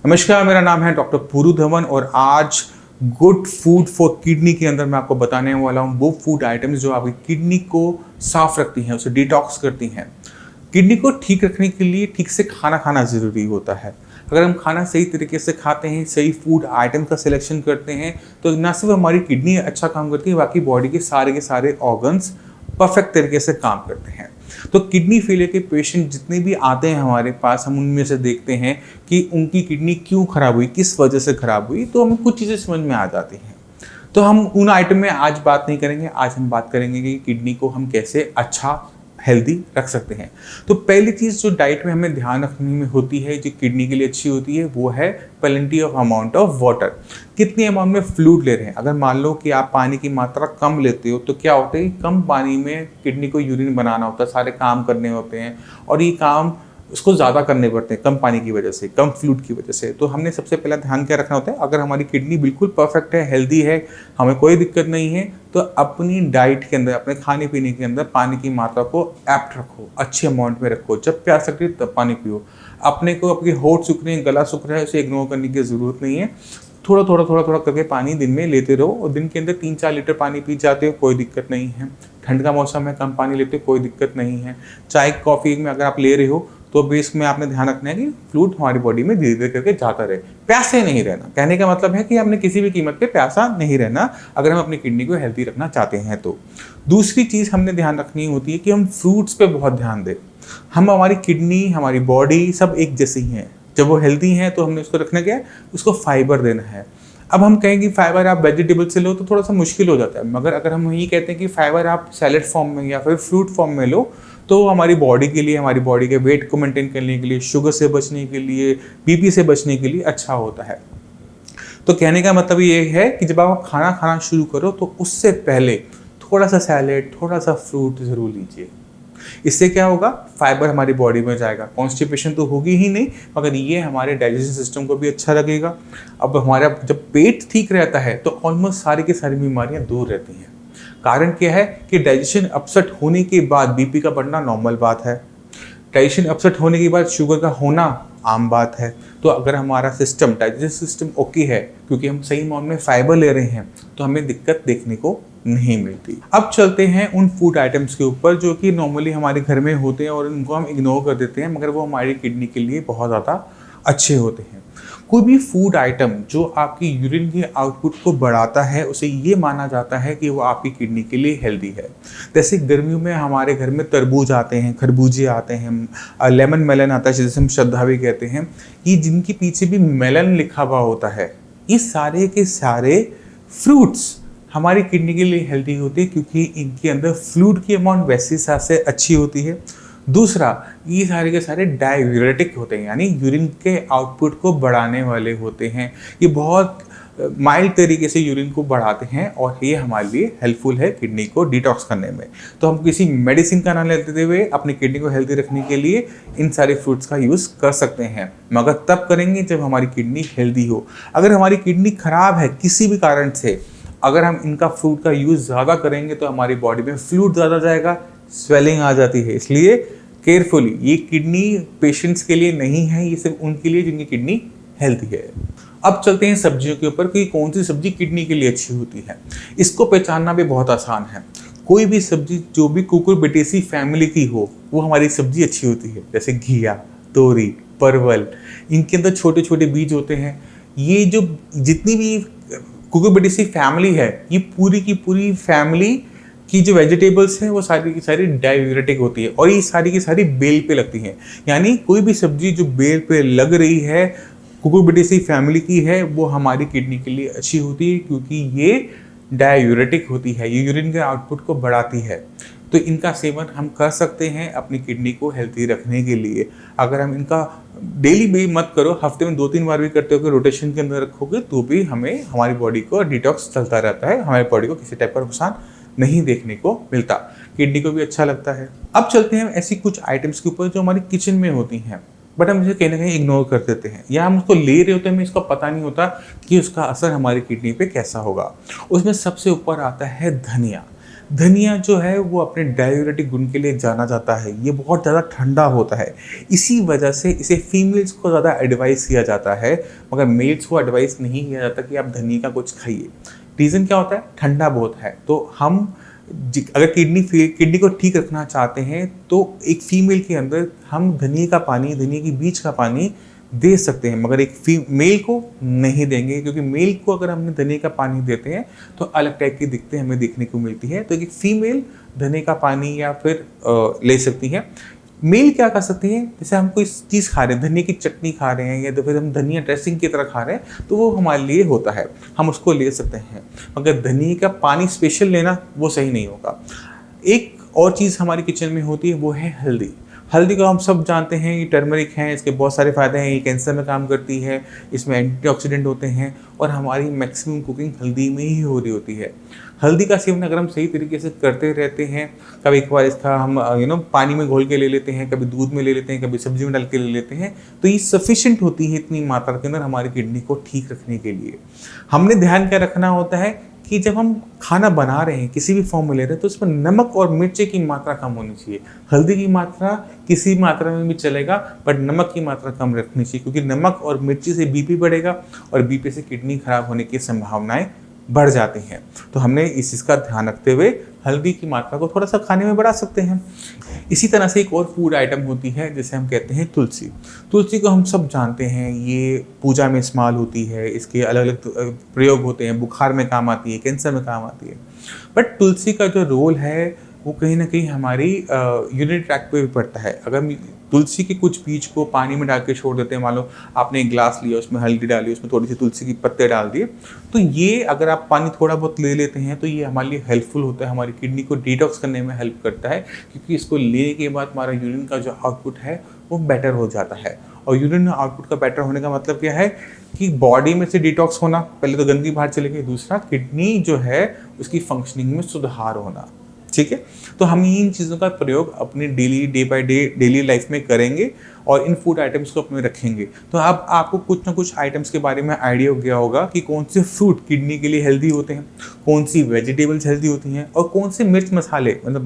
नमस्कार, मेरा नाम है डॉक्टर पूरू धवन और आज गुड फूड फॉर किडनी के अंदर मैं आपको बताने वाला हूँ वो फूड आइटम्स जो आपकी किडनी को साफ रखती हैं, उसे डिटॉक्स करती हैं। किडनी को ठीक रखने के लिए ठीक से खाना खाना ज़रूरी होता है। अगर हम खाना सही तरीके से खाते हैं, सही फूड आइटम का सिलेक्शन करते हैं, तो न सिर्फ हमारी किडनी अच्छा काम करती है, बाकी बॉडी के सारे ऑर्गन्स परफेक्ट तरीके से काम करते हैं। तो किडनी फेलियर के पेशेंट जितने भी आते हैं हमारे पास, हम उनमें से देखते हैं कि उनकी किडनी क्यों खराब हुई, किस वजह से खराब हुई, तो हमें कुछ चीज़ें समझ में आ जाती हैं। तो हम उन आइटम में आज बात नहीं करेंगे। आज हम बात करेंगे कि किडनी को हम कैसे अच्छा हेल्दी रख सकते हैं। तो पहली चीज़ जो डाइट में हमें ध्यान रखने में होती है, जो किडनी के लिए अच्छी होती है, वो है plenty of amount of water. कितनी अमाउंट में फ्लूइड ले रहे हैं। अगर मान लो कि आप पानी की मात्रा कम लेते हो तो क्या होता है कि कम पानी में किडनी को यूरिन बनाना होता है, सारे काम करने होते हैं और ये काम उसको ज़्यादा करने पड़ते हैं कम पानी की वजह से, कम फ्लूइड की वजह से। तो हमने सबसे पहला ध्यान क्या रखना होता है, अगर हमारी किडनी बिल्कुल परफेक्ट है, हेल्दी है, हमें कोई दिक्कत नहीं है, तो अपनी डाइट के अंदर, अपने खाने पीने के अंदर पानी की मात्रा को एप्ट रखो, अच्छे अमाउंट में रखो। जब प्यास लगती है तब पानी पियो। अपने को आपके होठ सूख रहे हैं, गला सूख रहा है, उसे इग्नोर करने की ज़रूरत नहीं है। थोड़ा थोड़ा करके पानी दिन में लेते रहो और दिन के अंदर 3-4 लीटर पानी पी जाते हो, कोई दिक्कत नहीं है। ठंड का मौसम है, कम पानी लेते हो, कोई दिक्कत नहीं है। चाय कॉफ़ी में अगर आप ले रहे हो तो बेस में आपने ध्यान रखना है कि फ्लूइड हमारी बॉडी में धीरे धीरे करके जाता रहे। प्यासे नहीं रहना, कहने का मतलब है कि हमने किसी भी कीमत पे प्यासा नहीं रहना अगर हम अपनी किडनी को हेल्दी रखना चाहते हैं। तो दूसरी चीज़ हमने ध्यान रखनी होती है कि हम फ्रूट्स पे बहुत ध्यान दें। हमारी किडनी, हमारी बॉडी सब एक जैसी हैं। जब वो हेल्दी हैं तो हमने उसको रखना क्या है, उसको फाइबर देना है। अब हम कहें कि फाइबर आप वेजिटेबल से लो तो थोड़ा सा मुश्किल हो जाता है, मगर अगर हम यही कहते हैं कि फाइबर आप सैलेड फॉर्म में या फिर फ्रूट फॉर्म में लो तो हमारी बॉडी के लिए, हमारी बॉडी के वेट को मेंटेन करने के लिए, शुगर से बचने के लिए, बीपी से बचने के लिए अच्छा होता है। तो कहने का मतलब ये है कि जब आप खाना खाना शुरू करो तो उससे पहले थोड़ा सा सैलेड, थोड़ा सा फ्रूट ज़रूर लीजिए। इससे क्या होगा, फाइबर हमारी बॉडी में जाएगा, कॉन्स्टिपेशन तो होगी ही नहीं, मगर ये हमारे डाइजेशन सिस्टम को भी अच्छा लगेगा। अब हमारा जब पेट ठीक रहता है तो ऑलमोस्ट सारी की सारी बीमारियां दूर रहती हैं। कारण क्या है कि डाइजेशन अपसेट होने के बाद बीपी का बढ़ना नॉर्मल बात है। डाइजेशन अपसेट होने के बाद शुगर का होना आम बात है। तो अगर हमारा सिस्टम, डाइजेशन सिस्टम ओके है, क्योंकि हम सही अमाउंट में फाइबर ले रहे हैं, तो हमें दिक्कत देखने को नहीं मिलती। अब चलते हैं उन फूड आइटम्स के ऊपर जो कि नॉर्मली हमारे घर में होते हैं और उनको हम इग्नोर कर देते हैं, मगर वो हमारी किडनी के लिए बहुत ज़्यादा अच्छे होते हैं। कोई भी फूड आइटम जो आपकी यूरिन के आउटपुट को बढ़ाता है, उसे ये माना जाता है कि वो आपकी किडनी के लिए हेल्दी है। जैसे गर्मियों में हमारे घर में तरबूज आते हैं, खरबूजे आते हैं, लेमन मेलन आता है जिसे हम श्रद्धा भी कहते हैं, ये जिनके पीछे भी मेलन लिखा हुआ होता है, ये सारे के सारे फ्रूट्स हमारी किडनी के लिए हेल्दी होती है, क्योंकि इनके अंदर फ्लूइड की अमाउंट वैसे हिसाब से अच्छी होती है। दूसरा, ये सारे के सारे डाययूरेटिक होते हैं, यानी यूरिन के आउटपुट को बढ़ाने वाले होते हैं। ये बहुत माइल्ड तरीके से यूरिन को बढ़ाते हैं और ये हमारे लिए हेल्पफुल है किडनी को डिटॉक्स करने में। तो हम किसी मेडिसिन का नाम लेते हुए अपनी किडनी को हेल्दी रखने के लिए इन सारे फ्रूट्स का यूज़ कर सकते हैं, मगर तब करेंगे जब हमारी किडनी हेल्दी हो। अगर हमारी किडनी खराब है किसी भी कारण से, अगर हम इनका फ्रूट का यूज़ ज़्यादा करेंगे तो हमारी बॉडी में फ्लूइड ज़्यादा जाएगा, स्वेलिंग आ जाती है। इसलिए केयरफुली, ये किडनी पेशेंट्स के लिए नहीं है, ये सिर्फ उनके लिए जिनकी किडनी हेल्दी है। अब चलते हैं सब्जियों के ऊपर कि कौन सी सब्जी किडनी के लिए अच्छी होती है। इसको पहचानना भी बहुत आसान है। कोई भी सब्जी जो भी कुकुरबिटेसी फैमिली की हो, वो हमारी सब्जी अच्छी होती है। जैसे घिया, तोरी, परवल, इनके अंदर छोटे छोटे बीज होते हैं। ये जो जितनी भी कुकुरबिटेसी फैमिली है, ये पूरी की पूरी फैमिली की जो वेजिटेबल्स हैं वो सारी की सारी डाययूरेटिक होती है और ये सारी की सारी बेल पे लगती हैं। यानी कोई भी सब्जी जो बेल पे लग रही है, कुकुरबिटेसी फैमिली की है, वो हमारी किडनी के लिए अच्छी होती है, क्योंकि ये डाययूरेटिक होती है, ये यूरिन के आउटपुट को बढ़ाती है। तो इनका सेवन हम कर सकते हैं अपनी किडनी को हेल्दी रखने के लिए। अगर हम इनका डेली भी मत करो, हफ्ते में 2-3 बार भी करते हो, रोटेशन के अंदर रखोगे तो भी हमें, हमारी बॉडी को डिटॉक्स चलता रहता है, हमारी बॉडी को किसी टाइप का नुकसान नहीं देखने को मिलता, किडनी को भी अच्छा लगता है। अब चलते हैं ऐसी कुछ आइटम्स के ऊपर जो हमारी किचन में होती हैं, बट हम इसे कहीं ना कहीं इग्नोर कर देते हैं, या हम उसको ले रहे होते हैं, हमें इसका पता नहीं होता कि उसका असर हमारी किडनी पे कैसा होगा। उसमें सबसे ऊपर आता है धनिया। धनिया जो है वो अपने डायूरेटिक गुण के लिए जाना जाता है, ये बहुत ज़्यादा ठंडा होता है, इसी वजह से इसे फीमेल्स को ज़्यादा एडवाइस किया जाता है, मगर मेल्स को एडवाइस नहीं किया जाता कि आप धनिया का कुछ खाइए। रीज़न क्या होता है? ठंडा बहुत है। तो हम अगर किडनी को ठीक रखना चाहते हैं तो एक फीमेल के अंदर हम धनिया का पानी, धनिया की बीज का पानी दे सकते हैं, मगर एक मेल को नहीं देंगे, क्योंकि मेल को अगर हमने धनिया का पानी देते हैं तो अलग टाइप की दिक्कतें हमें देखने को मिलती है। तो एक फीमेल धनिया का पानी या फिर ले सकती है। मेल क्या कर सकती है? जैसे हम कोई चीज़ खा रहे हैं, धनिया की चटनी खा रहे हैं या तो फिर हम धनिया ड्रेसिंग की तरह खा रहे हैं, तो वो हमारे लिए होता है, हम उसको ले सकते हैं, मगर धनिया का पानी स्पेशल लेना वो सही नहीं होगा। एक और चीज़ हमारी किचन में होती है, वो है हल्दी। हल्दी को हम सब जानते हैं, ये टर्मरिक है, इसके बहुत सारे फ़ायदे हैं, ये कैंसर में काम करती है, इसमें एंटीऑक्सीडेंट होते हैं और हमारी मैक्सिमम कुकिंग हल्दी में ही हो रही होती है। हल्दी का सेवन अगर हम सही तरीके से करते रहते हैं, कभी एक बार इसका हम पानी में घोल के ले लेते हैं, कभी दूध में ले लेते हैं, कभी सब्जी में डाल के ले लेते हैं, तो ये सफिशिएंट होती है इतनी मात्रा के अंदर हमारी किडनी को ठीक रखने के लिए। हमने ध्यान क्या रखना होता है कि जब हम खाना बना रहे हैं, किसी भी फॉर्म में ले रहे हैं, तो उसमें नमक और मिर्ची की मात्रा कम होनी चाहिए। हल्दी की मात्रा किसी मात्रा में भी चलेगा, बट नमक की मात्रा कम रखनी चाहिए, क्योंकि नमक और मिर्ची से बीपी बढ़ेगा और बीपी से किडनी खराब होने की संभावनाएं बढ़ जाती हैं। तो हमने इस चीज़ का ध्यान रखते हुए हल्दी की मात्रा को थोड़ा सा खाने में बढ़ा सकते हैं। इसी तरह से एक और फूड आइटम होती है जिसे हम कहते हैं तुलसी। तुलसी को हम सब जानते हैं, ये पूजा में इस्तेमाल होती है, इसके अलग अलग प्रयोग होते हैं, बुखार में काम आती है, कैंसर में काम आती है। बट तुलसी का जो रोल है वो कहीं ना कहीं हमारी यूरिनरी ट्रैक्ट पे भी पड़ता है। अगर हम तुलसी के कुछ बीज को पानी में डाल के छोड़ देते हैं, मान लो आपने एक ग्लास लिया, उसमें हल्दी डाली, उसमें थोड़ी सी तुलसी की पत्ते डाल दिए, तो ये अगर आप पानी थोड़ा बहुत ले लेते हैं तो ये हमारे लिए हेल्पफुल होता है, हमारी किडनी को डिटॉक्स करने में हेल्प करता है, क्योंकि इसको लेने के बाद हमारा यूरिन का जो आउटपुट है वो बेटर हो जाता है। और यूरिन आउटपुट का बेटर होने का मतलब क्या है कि बॉडी में से डिटॉक्स होना, पहले तो गंदगी बाहर चली गई, दूसरा किडनी जो है उसकी फंक्शनिंग में सुधार होना। ठीक है, तो हम इन चीज़ों का प्रयोग अपनी day by day daily life में करेंगे और इन फूड आइटम्स को अपने रखेंगे। तो अब आपको कुछ ना कुछ आइटम्स के बारे में आइडिया हो गया होगा कि कौन से फ्रूट किडनी के लिए हेल्दी होते हैं, कौन सी वेजिटेबल्स हेल्दी होती हैं, और कौन से मिर्च मसाले, मतलब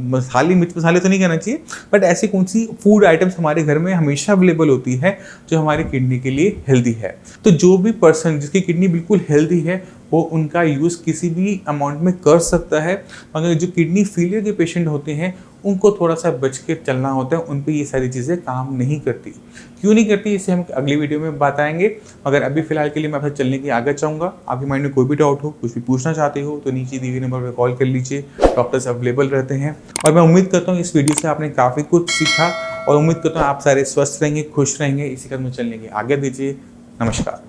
मिर्च मसाले तो नहीं कहना चाहिए, बट ऐसी कौन सी फूड आइटम्स हमारे घर में हमेशा अवेलेबल होती है जो हमारी किडनी के लिए हेल्दी है। तो जो भी पर्सन जिसकी किडनी बिल्कुल हेल्दी है वो उनका यूज़ किसी भी अमाउंट में कर सकता है, मगर जो किडनी फेलियर के पेशेंट होते हैं उनको थोड़ा सा बच के चलना होता है, उन पे ये सारी चीज़ें काम नहीं करती। क्यों नहीं करती, इसे हम अगली वीडियो में बताएंगे। मगर अभी फिलहाल के लिए मैं आपसे चलने की आगे चाहूँगा। आपके माइंड में कोई भी डाउट हो, कुछ भी पूछना चाहते हो, तो नीचे दिए गए नंबर पर कॉल कर लीजिए, डॉक्टर्स अवेलेबल रहते हैं। और मैं उम्मीद करता हूँ इस वीडियो से आपने काफ़ी कुछ सीखा, और उम्मीद करता हूँ आप सारे स्वस्थ रहेंगे, खुश रहेंगे। इसी कदम चलने की आगे दीजिए। नमस्कार।